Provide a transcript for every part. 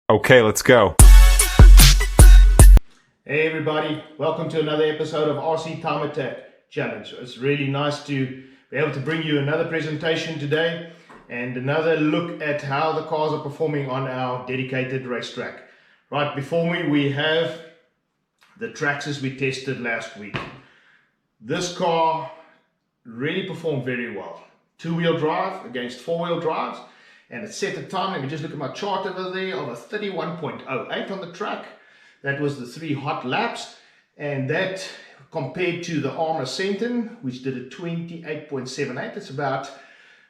Okay, let's go. Hey everybody, welcome to another episode of RC Time Attack Challenge. It's really nice to be able to bring you another presentation today and another look at how the cars are performing on our dedicated racetrack. Right before me we have the Traxxas we tested last week. This car really performed very well. Two-wheel drive against four-wheel drives, and it set a time, let me just look at my chart over there, of a 31.08 on the track. That was the 3 hot laps, and that compared to the arrma senton, which did a 28.78. It's about,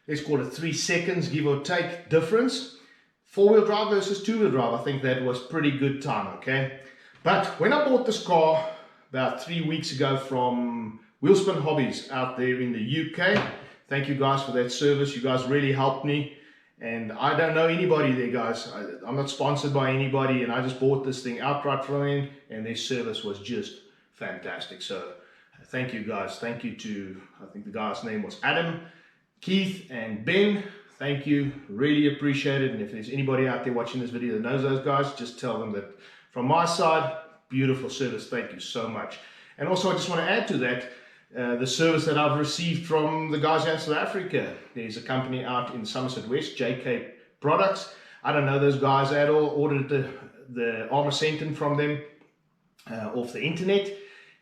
let's call it 3 seconds give or take difference. Four-wheel drive versus two-wheel drive, I think that was pretty good time, okay? But when I bought this car about 3 weeks ago from Wheelspin Hobbies out there in the UK, thank you guys for that service. You guys really helped me. And I don't know anybody there, guys. I'm not sponsored by anybody, and I just bought this thing outright from them, and their service was just fantastic. So thank you guys. Thank you to, I think the guy's name was Adam, Keith, and Ben. Thank you. Really appreciate it. And if there's anybody out there watching this video that knows those guys, just tell them that from my side, beautiful service. Thank you so much. And also I just want to add to that, the service that I've received from the guys in South Africa. There's a company out in Somerset West, JK Products. I don't know those guys at all. Ordered the arrma senton from them off the internet,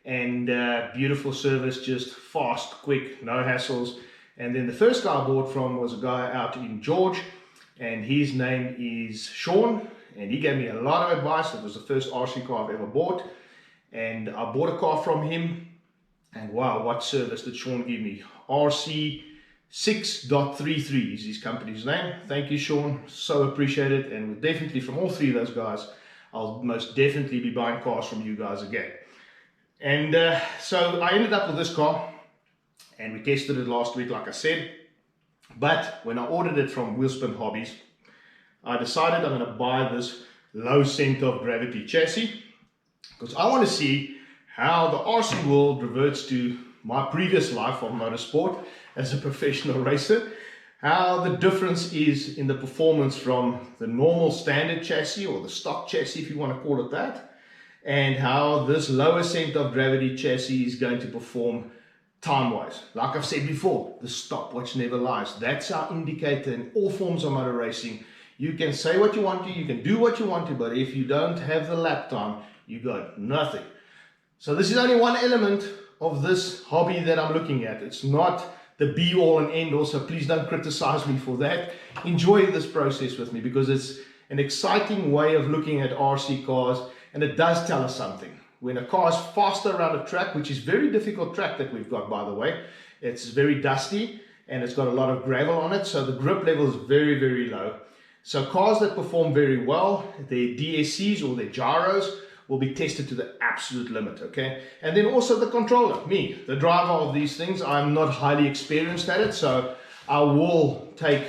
and beautiful service, just fast, quick, no hassles. And then the first guy I bought from was a guy out in George, and his name is Sean, and he gave me a lot of advice. It was the first RC car I've ever bought, and I bought a car from him. And wow, what service did Sean give me? RC 6.33 is his company's name. Thank you, Sean. So appreciate it. And definitely from all three of those guys, I'll most definitely be buying cars from you guys again. And so I ended up with this car, and we tested it last week, like I said. But when I ordered it from Wheelspin Hobbies, I decided I'm going to buy this low center of gravity chassis, because I want to see how the RC world reverts to my previous life of motorsport as a professional racer, how the difference is in the performance from the normal standard chassis, or the stock chassis if you want to call it that, and how this lower center of gravity chassis is going to perform time-wise. Like I've said before, the stopwatch never lies. That's our indicator in all forms of motor racing. You can say what you want to, you can do what you want to, but if you don't have the lap time, you got nothing. So this is only one element of this hobby that I'm looking at. It's not the be all and end all, so please don't criticize me for that. Enjoy this process with me, because it's an exciting way of looking at RC cars, and it does tell us something. When a car is faster around a track, which is very difficult track that we've got, by the way, it's very dusty and it's got a lot of gravel on it, so the grip level is very, very low. So cars that perform very well, their DSCs or their gyros, will be tested to the absolute limit, okay? And then also the controller, me, the driver of these things. I'm not highly experienced at it, so I will take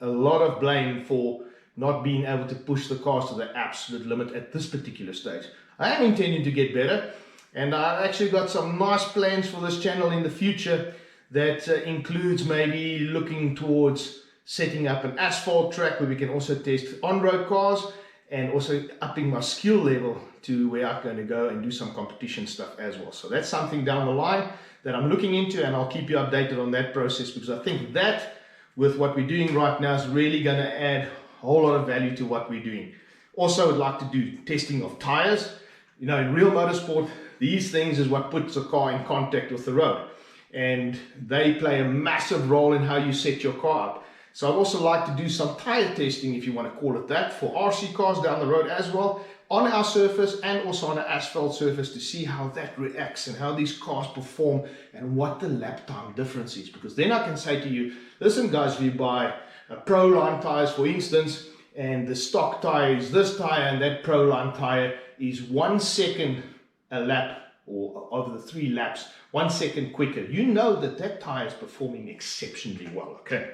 a lot of blame for not being able to push the cars to the absolute limit at this particular stage. I am intending to get better, and I've actually got some nice plans for this channel in the future that includes maybe looking towards setting up an asphalt track where we can also test on-road cars, and also upping my skill level to where I'm going to go and do some competition stuff as well. So that's something down the line that I'm looking into, and I'll keep you updated on that process, because I think that with what we're doing right now is really going to add a whole lot of value to what we're doing. Also, I'd like to do testing of tires. You know, in real motorsport, these things is what puts a car in contact with the road, and they play a massive role in how you set your car up. So I'd also like to do some tire testing, if you want to call it that, for RC cars down the road as well, on our surface and also on an asphalt surface, to see how that reacts and how these cars perform and what the lap time difference is. Because then I can say to you, listen guys, if you buy a Pro Line tires, for instance, and the stock tire is this tire, and that Pro Line tire is 1 second a lap, or over the 3 laps, 1 second quicker, you know that that tire is performing exceptionally well, okay?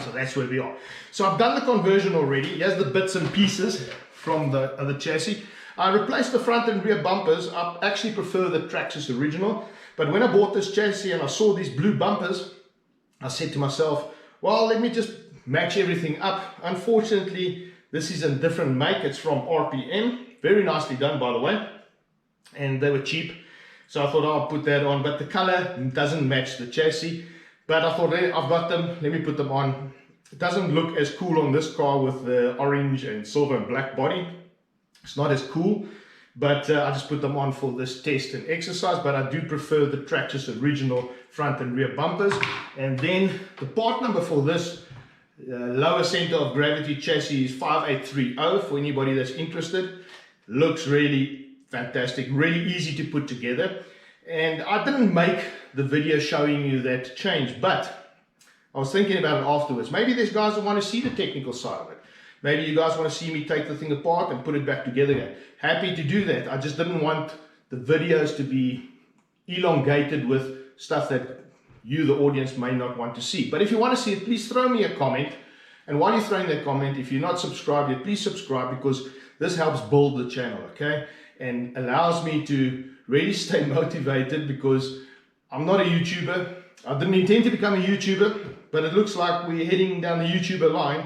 So that's where we are. So I've done the conversion already. Here's the bits and pieces from the other chassis. I replaced the front and rear bumpers. I actually prefer the Traxxas original, but when I bought this chassis and I saw these blue bumpers, I said to myself, well, let me just match everything up. Unfortunately, This is a different make. It's from RPM. Very nicely done, by the way. And they were cheap. So I thought I'll put that on. But the color doesn't match the chassis. But I thought, I've got them. Let me put them on. It doesn't look as cool on this car with the orange and silver and black body. It's not as cool. But I just put them on for this test and exercise. But I do prefer the Traxxas original front and rear bumpers. And then the part number for this lower center of gravity chassis is 5830 for anybody that's interested. Looks really fantastic, really easy to put together. And I didn't make the video showing you that change, but I was thinking about it afterwards. Maybe there's guys that want to see the technical side of it. Maybe you guys want to see me take the thing apart and put it back together again. Happy to do that. I just didn't want the videos to be elongated with stuff that you, the audience, may not want to see. But if you want to see it, please throw me a comment. And while you're throwing that comment, if you're not subscribed yet, please subscribe, because this helps build the channel, okay? And allows me to really stay motivated, because I'm not a YouTuber. I didn't intend to become a YouTuber, but it looks like we're heading down the YouTuber line.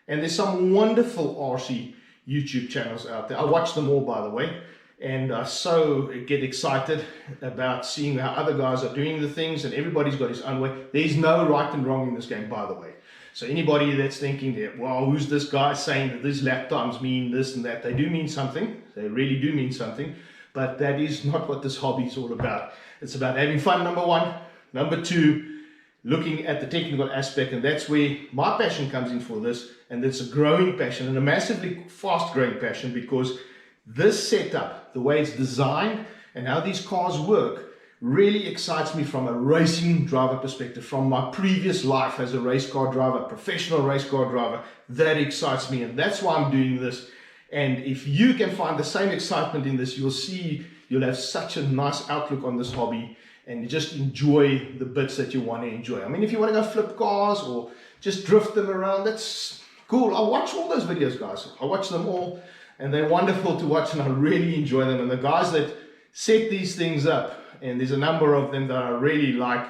And there's some wonderful RC YouTube channels out there. I watch them all, by the way. And I so get excited about seeing how other guys are doing the things, and everybody's got his own way. There's no right and wrong in this game, by the way. So anybody that's thinking that, well, who's this guy saying that these lap times mean this and that? They do mean something. They really do mean something. But that is not what this hobby is all about. It's about having fun, number one. Number two, looking at the technical aspect, and that's where my passion comes in for this. And it's a growing passion, and a massively fast growing passion, because this setup, the way it's designed and how these cars work, really excites me from a racing driver perspective. From my previous life as a race car driver, professional race car driver, that excites me, and that's why I'm doing this. And if you can find the same excitement in this, you'll see you'll have such a nice outlook on this hobby, and you just enjoy the bits that you want to enjoy. I mean, if you want to go flip cars or just drift them around, that's cool. I watch all those videos, guys. I watch them all, and they're wonderful to watch, and I really enjoy them. And the guys that set these things up, and there's a number of them that I really like,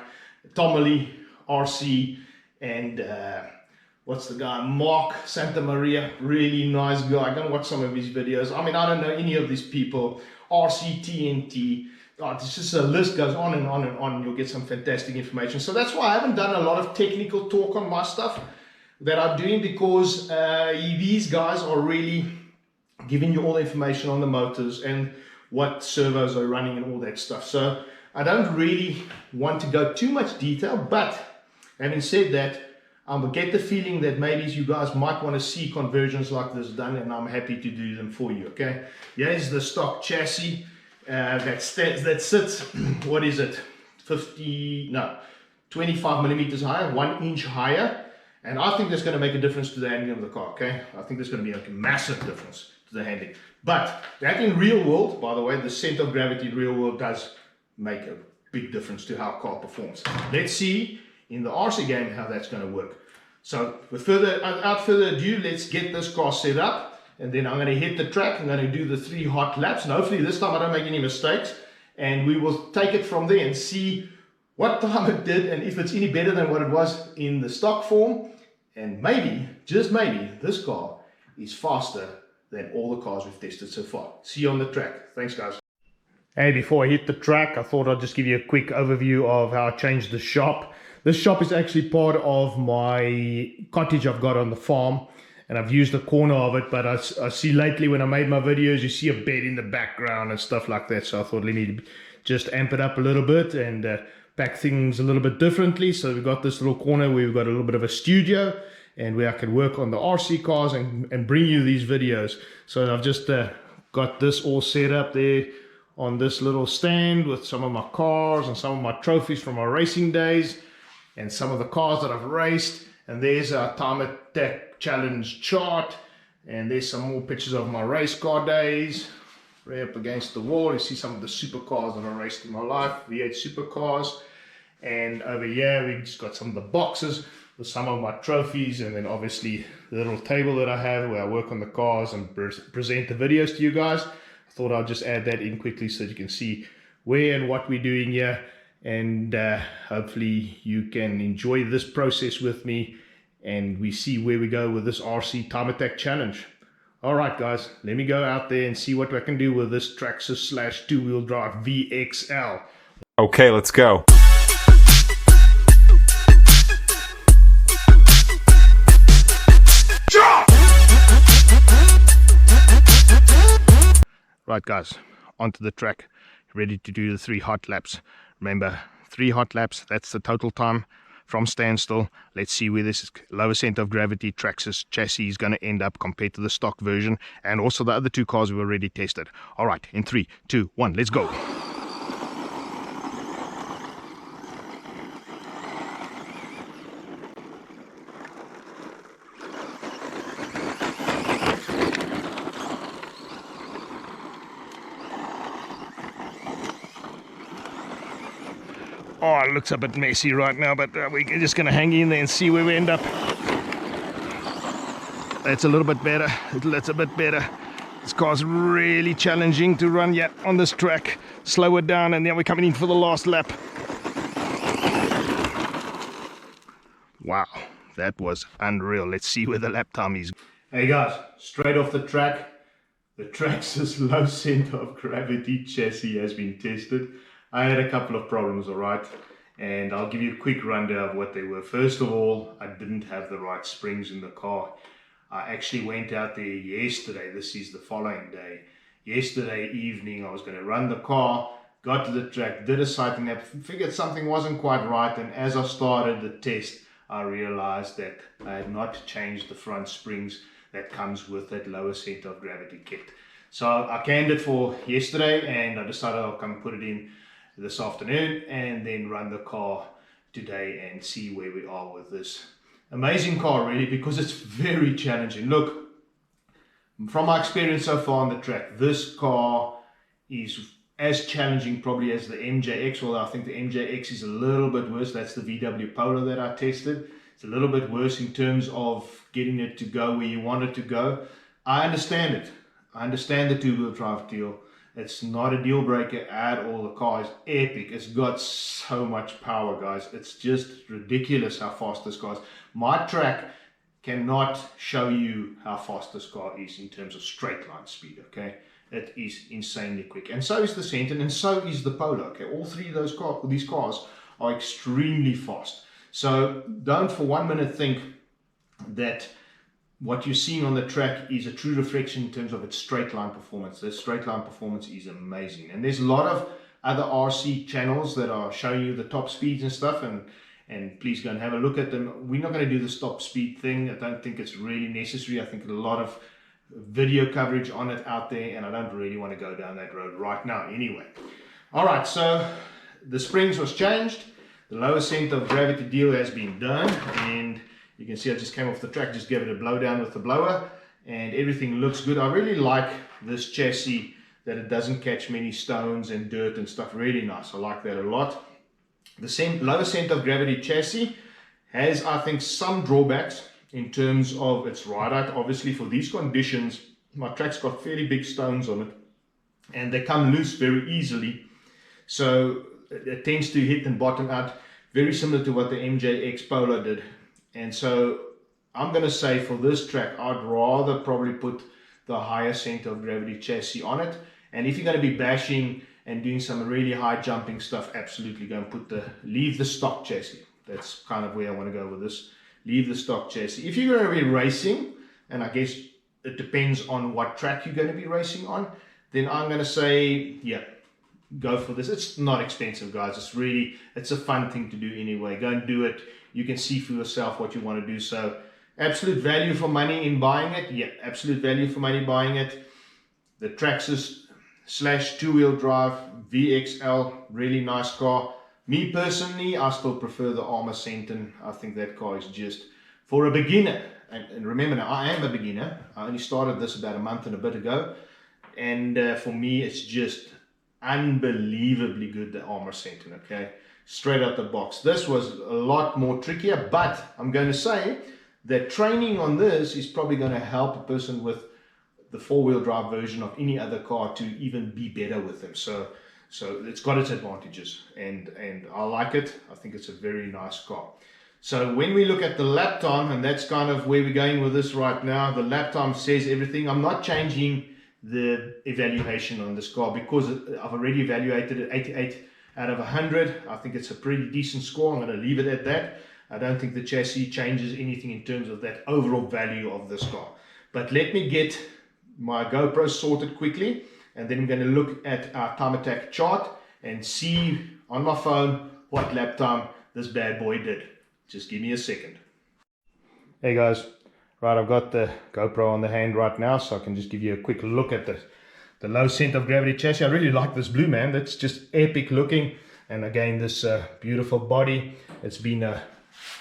Tommy, RC, and what's the guy, Mark Santa Maria, really nice guy. Go and watch some of his videos. I mean, I don't know any of these people. RC TNT, it's just a list goes on and on and on. You'll get some fantastic information. So that's why I haven't done a lot of technical talk on my stuff that I'm doing, because these guys are really giving you all the information on the motors and what servos are running and all that stuff. So I don't really want to go too much detail, but having said that, I get the feeling that maybe you guys might want to see conversions like this done, and I'm happy to do them for you, okay? Here's the stock chassis that sits, what is it, 25 millimeters higher, 1 inch higher, and I think that's going to make a difference to the handling of the car, okay? I think there's going to be a massive difference to the handling. But that in real world, by the way, the center of gravity in real world does make a big difference to how a car performs. Let's see in the RC game how that's going to work. So without further ado, let's get this car set up, and then I'm going to hit the track. I'm going to do the 3 hot laps, and hopefully this time I don't make any mistakes, and we will take it from there and see what time it did, and if it's any better than what it was in the stock form. And maybe, just maybe, this car is faster than all the cars we've tested so far. See you on the track. Thanks, guys. Hey, before I hit the track, I thought I'd just give you a quick overview of how I changed the shop. This shop is actually part of my cottage I've got on the farm, and I've used a corner of it, but I see lately when I made my videos, you see a bed in the background and stuff like that, so I thought let me just amp it up a little bit and pack things a little bit differently. So we've got this little corner where we've got a little bit of a studio, and where I can work on the RC cars and bring you these videos. So I've just got this all set up there on this little stand with some of my cars and some of my trophies from my racing days and some of the cars that I've raced. And there's a Time Attack Challenge chart, and there's some more pictures of my race car days right up against the wall. You see some of the supercars that I raced in my life, V8 supercars. And over here we just got some of the boxes with some of my trophies, and then obviously the little table that I have where I work on the cars and present the videos to you guys. I thought I'll just add that in quickly so that you can see where and what we're doing here, and hopefully you can enjoy this process with me, and we see where we go with this RC Time Attack Challenge. Alright guys, let me go out there and see what I can do with this Traxxas Slash 2-wheel drive VXL. Okay, let's go. Right guys, onto the track, ready to do the 3 hot laps. Remember, 3 hot laps, that's the total time from standstill. Let's see where this lower center of gravity Traxxas chassis is going to end up compared to the stock version, and also the other 2 cars we've already tested. Alright, in 3, 2, 1, let's go. Oh, it looks a bit messy right now, but we're just going to hang in there and see where we end up. That's a little bit better. That's a bit better. This car's really challenging to run yet on this track. Slow it down, and then we're coming in for the last lap. Wow, that was unreal. Let's see where the lap time is. Hey guys, straight off the track, the Traxxas low center of gravity chassis has been tested. I had a couple of problems, alright, and I'll give you a quick rundown of what they were. First of all, I didn't have the right springs in the car. I actually went out there yesterday, this is the following day. Yesterday evening I was going to run the car, got to the track, did a sighting nap, figured something wasn't quite right, and as I started the test I realized that I had not changed the front springs that comes with that lower center of gravity kit. So I canned it for yesterday, and I decided I'll come put it in this afternoon and then run the car today and see where we are with this amazing car, really, because it's very challenging. Look, from my experience so far on the track, this car is as challenging probably as the MJX, although I think the MJX is a little bit worse. That's the VW Polo that I tested. It's a little bit worse in terms of getting it to go where you want it to go. I understand it. I understand the 2-wheel drive deal. It's not a deal breaker at all. The car is epic. It's got so much power, guys. It's just ridiculous how fast this car is. My track cannot show you how fast this car is in terms of straight line speed, okay? It is insanely quick. And so is the Senton, and so is the Polo, okay? All 3 of these cars are extremely fast. So don't for 1 minute think that what you're seeing on the track is a true reflection in terms of its straight line performance. The straight line performance is amazing, and there's a lot of other RC channels that are showing you the top speeds and stuff, and please go and have a look at them. We're not going to do the stop speed thing. I don't think it's really necessary. I think a lot of video coverage on it out there, and I don't really want to go down that road right now anyway. Alright, so the springs was changed, the lower center of gravity deal has been done, and you can see I just came off the track, just gave it a blow down with the blower, and everything looks good. I really like this chassis, that it doesn't catch many stones and dirt and stuff. Really nice. I like that a lot. The lower center of gravity chassis has, I think, some drawbacks in terms of its ride height. Obviously, for these conditions, my track's got fairly big stones on it, and they come loose very easily. So it tends to hit and bottom out, very similar to what the MJX Polo did. And so I'm going to say for this track, I'd rather probably put the higher center of gravity chassis on it. And if you're going to be bashing and doing some really high jumping stuff, absolutely go and leave the stock chassis. That's kind of where I want to go with this. Leave the stock chassis. If you're going to be racing, and I guess it depends on what track you're going to be racing on, then I'm going to say, yeah, go for this. It's not expensive, guys. It's a fun thing to do anyway. Go and do it. You can see for yourself what you want to do. So absolute value for money in buying it. Yeah, absolute value for money buying it. The Traxxas Slash 2-wheel drive VXL, really nice car. Me personally, I still prefer the arrma senton. I think that car is just for a beginner. And remember now, I am a beginner. I only started this about a month and a bit ago. And for me, it's just unbelievably good, the arrma senton, okay? Straight out the box. This was a lot more trickier, but I'm going to say that training on this is probably going to help a person with the 4-wheel drive version of any other car to even be better with them. So it's got its advantages, and I like it. I think it's a very nice car. So when we look at the lap time, and that's kind of where we're going with this right now, the lap time says everything. I'm not changing the evaluation on this car because I've already evaluated it 88 out of 100. I think it's a pretty decent score. I'm going to leave it at that. I don't think the chassis changes anything in terms of that overall value of this car. But let me get my GoPro sorted quickly, and then I'm going to look at our time attack chart and see on my phone what lap time this bad boy did. Just give me a second. Hey guys, right, I've got the GoPro on the hand right now, so I can just give you a quick look at the low center of gravity chassis. I really like this blue, man. That's just epic looking. And again, this beautiful body. It's been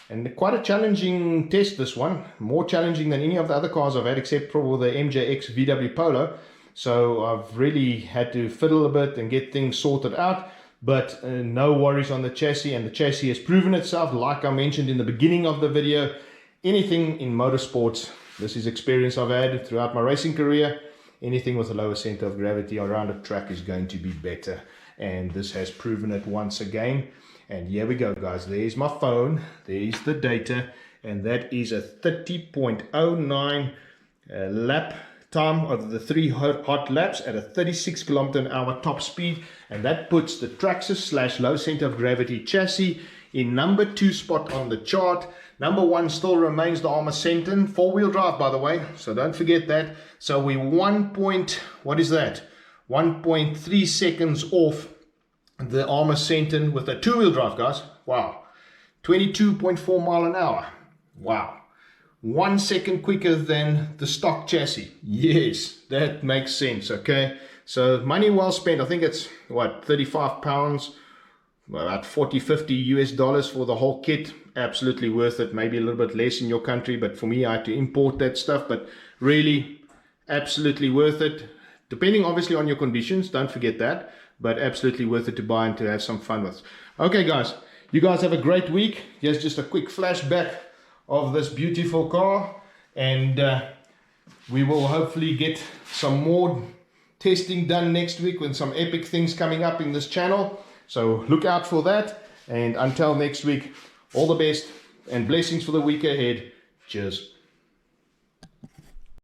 and quite a challenging test, this one. More challenging than any of the other cars I've had, except for the MJX VW Polo. So I've really had to fiddle a bit and get things sorted out. But no worries on the chassis, and the chassis has proven itself. Like I mentioned in the beginning of the video, anything in motorsports, this is experience I've had throughout my racing career, anything with a lower center of gravity around a track is going to be better. And this has proven it once again. And here we go, guys. There's my phone, there's the data, and that is a 30.09 lap time of the 3 hot laps at a 36 km/h top speed, and that puts the Traxxas Slash low center of gravity chassis in number 2 spot on the chart. Number 1 still remains the arrma senton, 4-wheel drive, by the way, so don't forget that. So we 1.3 seconds off the arrma senton with a 2-wheel drive, guys. Wow. 22.4 mile an hour. Wow. 1 second quicker than the stock chassis. Yes, that makes sense. Okay, so money well spent. I think it's what, 35 pounds, about 40-50 US dollars for the whole kit. Absolutely worth it. Maybe a little bit less in your country, but for me, I had to import that stuff. But really absolutely worth it, depending obviously on your conditions, don't forget that, but absolutely worth it to buy and to have some fun with. Okay guys, you guys have a great week. Here's just a quick flashback of this beautiful car, and we will hopefully get some more testing done next week with some epic things coming up in this channel, so look out for that. And until next week, all the best and blessings for the week ahead. Cheers.